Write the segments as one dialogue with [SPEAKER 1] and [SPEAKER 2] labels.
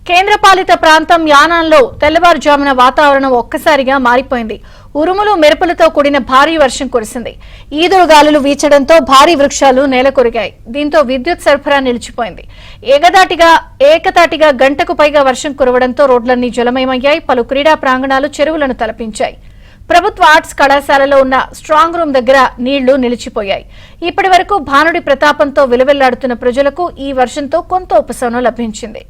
[SPEAKER 1] కేంద్రపాలిత ప్రాంతం యానాంలో తెల్లవారుజామున వాతావరణం ఒక్కసారిగా మారిపోయింది. ఉరుములు మెరుపులతో కూడిన భారీ వర్షం కురిసింది. ఈదురుగాలులు వీచడంతో భారీ వృక్షాలు నేలకొరిగాయి. దీంతో విద్యుత్ సరఫరా నిలిచిపోయింది. ఏకతాటిగా గంటకు పైగా వర్షం కురవడంతో రోడ్లన్నీ జలమయమయ్యాయి. పలు క్రీడా ప్రాంగణాలు చెరువులను తలపించాయి. ప్రభుత్వ ఆర్ట్స్ కళాశాలలో ఉన్న స్ట్రాంగ్ రూమ్ దగ్గర నీళ్లు నిలిచిపోయాయి. ఇప్పటి వరకు భానుడి ప్రతాపంతో విలవెల్లాడుతున్న ప్రజలకు ఈ వర్షంతో కొంత ఉపశమనం లభించింది.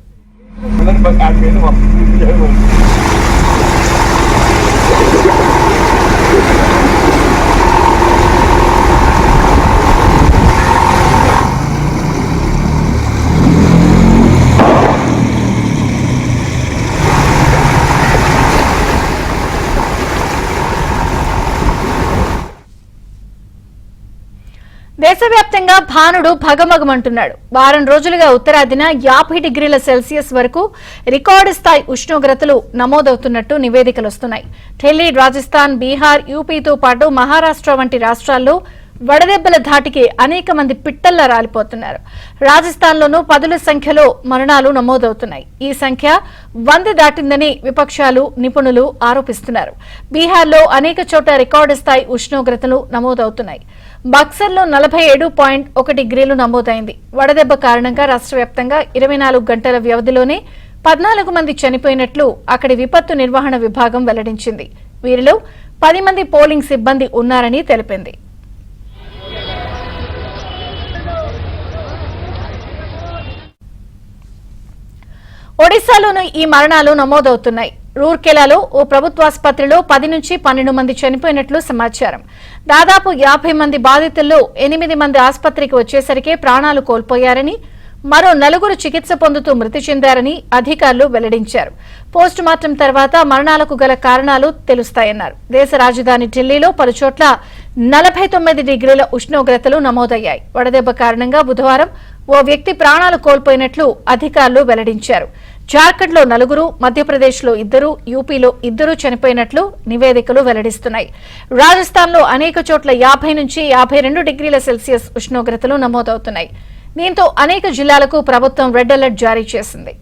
[SPEAKER 1] దేశవ్యాప్తంగా భానుడు భగమగమంటున్నాడు. వారం రోజులుగా ఉత్తరాదిన 50 డిగ్రీల సెల్సియస్ వరకు రికార్డు స్థాయి ఉష్ణోగ్రతలు నమోదవుతున్నట్టు నివేదికలు వస్తున్నాయి. ఢిల్లీ, రాజస్థాన్, బీహార్, యూపీతో పాటు మహారాష్ట్ర వంటి రాష్ట్రాల్లో వడదెబ్బల ధాటికి అనేక మంది పిట్టల్లా రాలిపోతున్నారు. రాజస్థాన్లోనూ పదుల సంఖ్యలో మరణాలు నమోదవుతున్నాయి. ఈ సంఖ్య 100 దాటిందని విపక్షాలు, నిపుణులు ఆరోపిస్తున్నారు. బీహార్లో అనేక చోట్ల రికార్డు స్థాయి ఉష్ణోగ్రతలు నమోదవుతున్నాయి. బక్సర్లో 47.1 డిగ్రీలు నమోదైంది. వడదెబ్బ కారణంగా రాష్ట్ర వ్యాప్తంగా 24 గంటల వ్యవధిలోనే 14 మంది చనిపోయినట్లు అక్కడి విపత్తు నిర్వహణ విభాగం వెల్లడించింది. వీరిలో 10 మంది పోలింగ్ సిబ్బంది ఉన్నారని తెలిపింది. ఒడిశాలోనూ ఈ మరణాలు నమోదవుతున్నాయి. రూర్కెలాలో ఓ ప్రభుత్వాసుపత్రిలో 10 నుంచి 12 మంది చనిపోయినట్లు సమాచారం. దాదాపు 50 మంది బాధితుల్లో 8 మంది ఆసుపత్రికి వచ్చేసరికే ప్రాణాలు కోల్పోయారని, మరో 4 చికిత్స పొందుతూ మృతి చెందారని అధికారులు వెల్లడించారు. పోస్టుమార్టం తర్వాత మరణాలకు గల కారణాలు తెలుస్తాయన్నారు. దేశ రాజధాని ఢిల్లీలో పలుచోట్ల 49 డిగ్రీల ఉష్ణోగ్రతలు నమోదయ్యాయి. వడదెబ్బ కారణంగా బుధవారం ఓ వ్యక్తి ప్రాణాలు కోల్పోయినట్లు అధికారులు వెల్లడించారు. జార్ఖండ్లో 4, మధ్యప్రదేశ్లో 2, యూపీలో 2 చనిపోయినట్లు నివేదికలు వెల్లడిస్తున్నాయి. రాజస్థాన్లో అనేక చోట్ల 50 నుంచి 52 డిగ్రీల సెల్సియస్ ఉష్ణోగ్రతలు నమోదవుతున్నాయి. దీంతో అనేక జిల్లాలకు ప్రభుత్వం రెడ్ అలర్ట్ జారీ చేసింది.